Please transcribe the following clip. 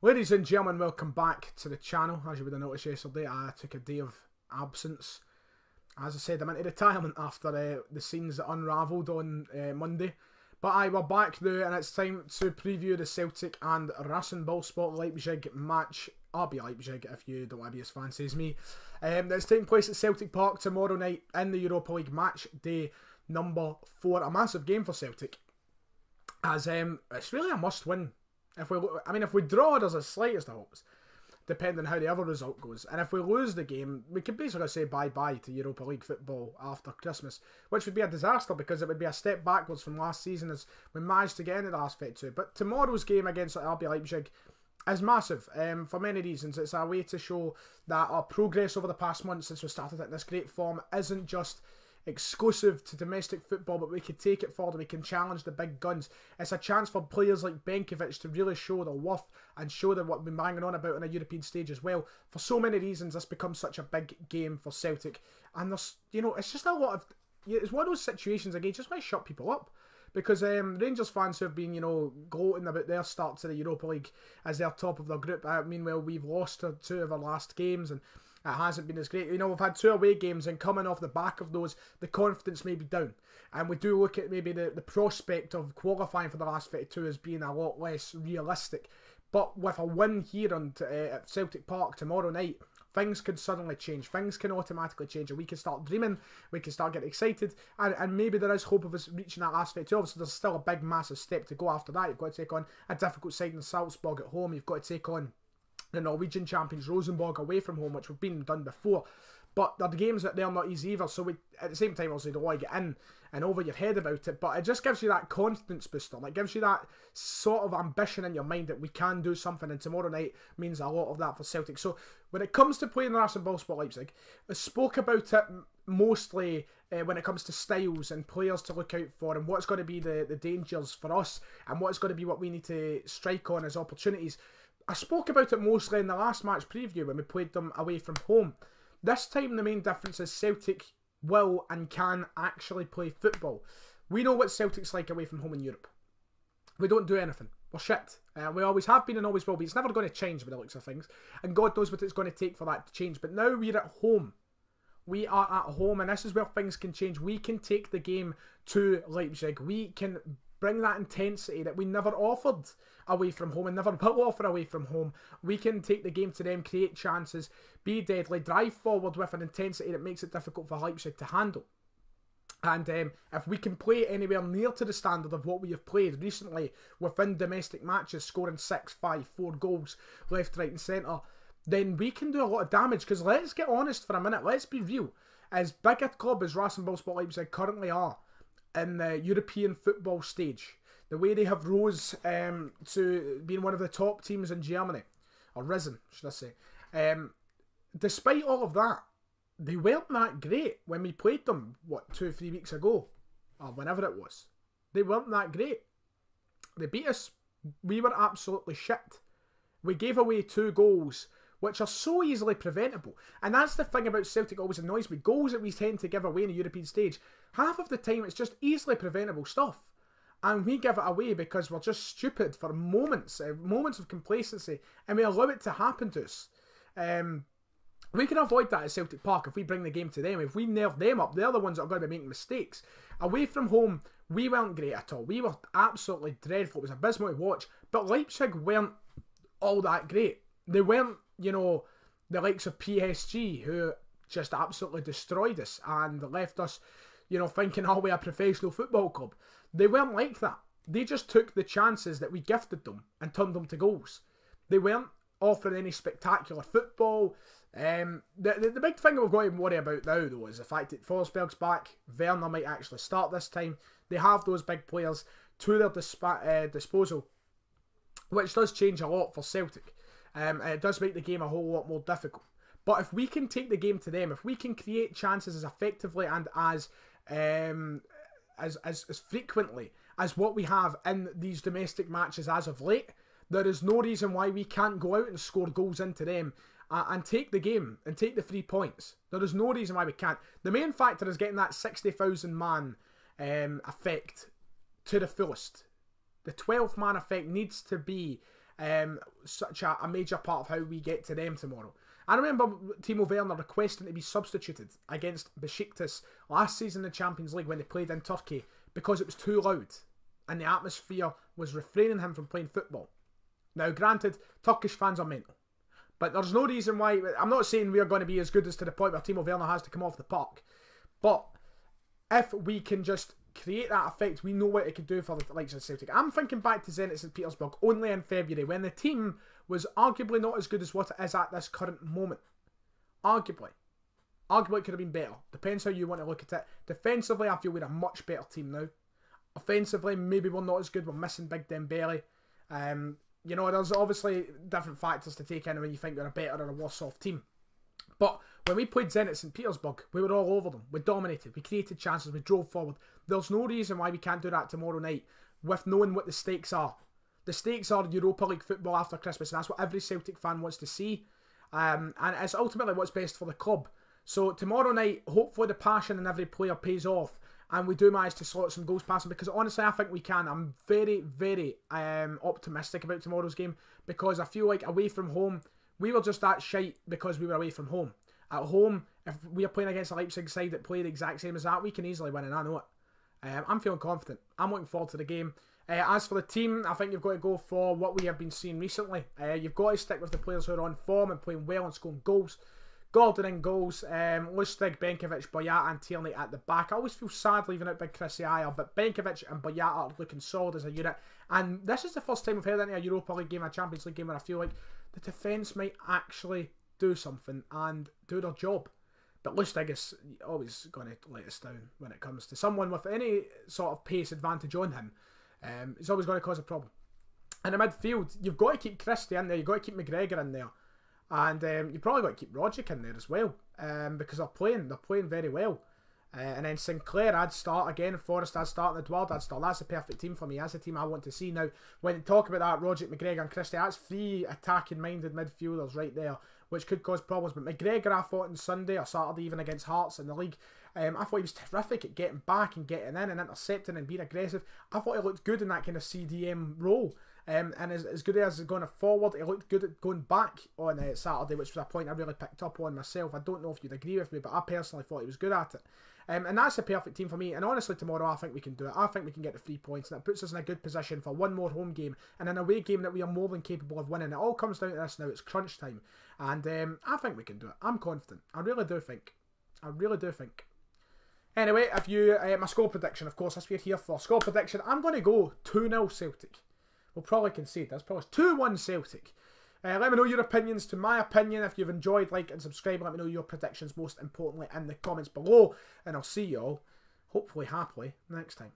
Ladies and gentlemen, welcome back to the channel. As you would have noticed yesterday, I took a day of absence. As I said, I'm into retirement after the scenes that unravelled on Monday. But we're back now, and it's time to preview the Celtic and Rasenballsport Leipzig match. RB Leipzig, if you don't want to be as fancy as me. That's taking place at Celtic Park tomorrow night in the Europa League match day number 4. A massive game for Celtic, as it's really a must-win. If we draw, there's a slightest of hopes, depending on how the other result goes. And if we lose the game, we can basically say bye-bye to Europa League football after Christmas, which would be a disaster because it would be a step backwards from last season as we managed to get into the last 52. But tomorrow's game against RB Leipzig is massive for many reasons. It's a way to show that our progress over the past month since we started in this great form isn't just exclusive to domestic football, but we can take it forward, we can challenge the big guns. It's a chance for players like Benkovic to really show their worth and show them what we've been banging on about on a European stage as well. For so many reasons, this becomes such a big game for Celtic, and there's, it's just a lot of, it's one of those situations again, just want to shut people up. Because Rangers fans who have been, gloating about their start to the Europa League as they're top of their group, meanwhile we've lost 2 of our last games and it hasn't been as great. We've had 2 away games, and coming off the back of those, the confidence may be down. And we do look at maybe the prospect of qualifying for the last 52 as being a lot less realistic. But with a win here at Celtic Park tomorrow night, things could suddenly change. Things can automatically change, and we can start dreaming, we can start getting excited, and maybe there is hope of us reaching that last 52. Obviously, there's still a big, massive step to go after that. You've got to take on a difficult side in Salzburg at home. You've got to take on the Norwegian champions Rosenborg away from home, which we've been done before. But they're the games that they're not easy either, so we, at the same time, obviously don't want to get in and over your head about it, but it just gives you that confidence booster. It gives you that sort of ambition in your mind that we can do something, and tomorrow night means a lot of that for Celtic. So when it comes to playing the Rasenballsport Leipzig, I spoke about it mostly when it comes to styles and players to look out for, and what's going to be the dangers for us, and what's going to be what we need to strike on as opportunities. I spoke about it mostly in the last match preview when we played them away from home. This time the main difference is Celtic will and can actually play football. We know what Celtic's like away from home in Europe. We don't do anything. We're shit. We always have been and always will be. It's never going to change by the looks of things. And God knows what it's going to take for that to change. But now we're at home. We are at home, and this is where things can change. We can take the game to Leipzig. We can bring that intensity that we never offered away from home and never will offer away from home. We can take the game to them, create chances, be deadly, drive forward with an intensity that makes it difficult for Leipzig to handle. And if we can play anywhere near to the standard of what we have played recently within domestic matches, scoring 6, 5, 4 goals left, right and centre, then we can do a lot of damage. Because let's get honest for a minute, let's be real. As big a club as Rasenballsport Leipzig currently are in the European football stage, the way they have rose to being one of the top teams in Germany, or risen, should I say, despite all of that, they weren't that great when we played them, 2-3 weeks ago, or whenever it was. They weren't that great. They beat us. We were absolutely shit. We gave away 2 goals, which are so easily preventable. And that's the thing about Celtic always annoys me. Goals that we tend to give away in the European stage, half of the time it's just easily preventable stuff. And we give it away because we're just stupid for moments of complacency, and we allow it to happen to us. We can avoid that at Celtic Park if we bring the game to them. If we nerve them up, they're the ones that are going to be making mistakes. Away from home, we weren't great at all. We were absolutely dreadful. It was abysmal to watch. But Leipzig weren't all that great. They weren't, the likes of PSG, who just absolutely destroyed us and left us, thinking, oh, we're a professional football club. They weren't like that. They just took the chances that we gifted them and turned them to goals. They weren't offering any spectacular football. The big thing that we've got to worry about now, though, is the fact that Forsberg's back. Werner might actually start this time. They have those big players to their disposal, which does change a lot for Celtic. It does make the game a whole lot more difficult. But if we can take the game to them, if we can create chances as effectively and as frequently as what we have in these domestic matches as of late, there is no reason why we can't go out and score goals into them and take the game and take the 3 points. There is no reason why we can't. The main factor is getting that 60,000 man effect to the fullest. The 12th man effect needs to be such a major part of how we get to them tomorrow. I remember Timo Werner requesting to be substituted against Besiktas last season in the Champions League when they played in Turkey because it was too loud and the atmosphere was refraining him from playing football. Now, granted, Turkish fans are mental, but there's no reason why. I'm not saying we're going to be as good as to the point where Timo Werner has to come off the park, but if we can just create that effect, we know what it could do for the likes of Celtic. I'm thinking back to Zenit St. Petersburg only in February when the team was arguably not as good as what it is at this current moment. Arguably it could have been better. Depends how you want to look at it. Defensively, I feel we're a much better team now. Offensively, maybe we're not as good. We're missing Big Dembele. You know, there's obviously different factors to take in when you think we're a better or a worse off team. But when we played Zenit St. Petersburg, we were all over them. We dominated. We created chances. We drove forward. There's no reason why we can't do that tomorrow night with knowing what the stakes are. The stakes are Europa League football after Christmas, and that's what every Celtic fan wants to see. And it's ultimately what's best for the club. So tomorrow night, hopefully the passion in every player pays off, and we do manage to slot some goals past them, because honestly I think we can. I'm very, very optimistic about tomorrow's game, because I feel like away from home, we were just that shite because we were away from home. At home, if we are playing against a Leipzig side that play the exact same as that, we can easily win, and I know it. I'm feeling confident. I'm looking forward to the game. As for the team, I think you've got to go for what we have been seeing recently. You've got to stick with the players who are on form and playing well and scoring goals. Gordon in goals, Lustig, Benkovic, Boyata and Tierney at the back. I always feel sad leaving out Big Chrissy Ayer, but Benkovic and Boyata are looking solid as a unit. And this is the first time we've heard into a Europa League game, a Champions League game, where I feel like the defence might actually do something and do their job. But Lustig is always going to let us down when it comes to someone with any sort of pace advantage on him. It's always going to cause a problem. In the midfield, you've got to keep Christie in there, you've got to keep McGregor in there. And you've probably got to keep Rogic in there as well, because they're playing very well. And then Sinclair, I'd start again. Forrest, I'd start. And Edouard, I'd start. That's the perfect team for me. That's the team I want to see. Now, when you talk about that, Rogic, McGregor and Christie, that's three attacking-minded midfielders right there, which could cause problems. But McGregor, I thought on Sunday or Saturday, even against Hearts in the league, I thought he was terrific at getting back and getting in and intercepting and being aggressive. I thought he looked good in that kind of CDM role. And as good as going forward, he looked good at going back on Saturday, which was a point I really picked up on myself. I don't know if you'd agree with me, but I personally thought he was good at it. And that's the perfect team for me. And honestly, tomorrow I think we can do it. I think we can get the 3 points, and it puts us in a good position for one more home game and an away game that we are more than capable of winning. It all comes down to this now. It's crunch time, and I think we can do it. I'm confident. I really do think. Anyway, if you my score prediction, of course, that's what you're here for. Score prediction. I'm going to go 2-0 Celtic. We'll probably concede. That's probably 2-1 Celtic. Let me know your opinions. To my opinion, if you've enjoyed, like and subscribe. Let me know your predictions, most importantly, in the comments below. And I'll see you all, hopefully happily, next time.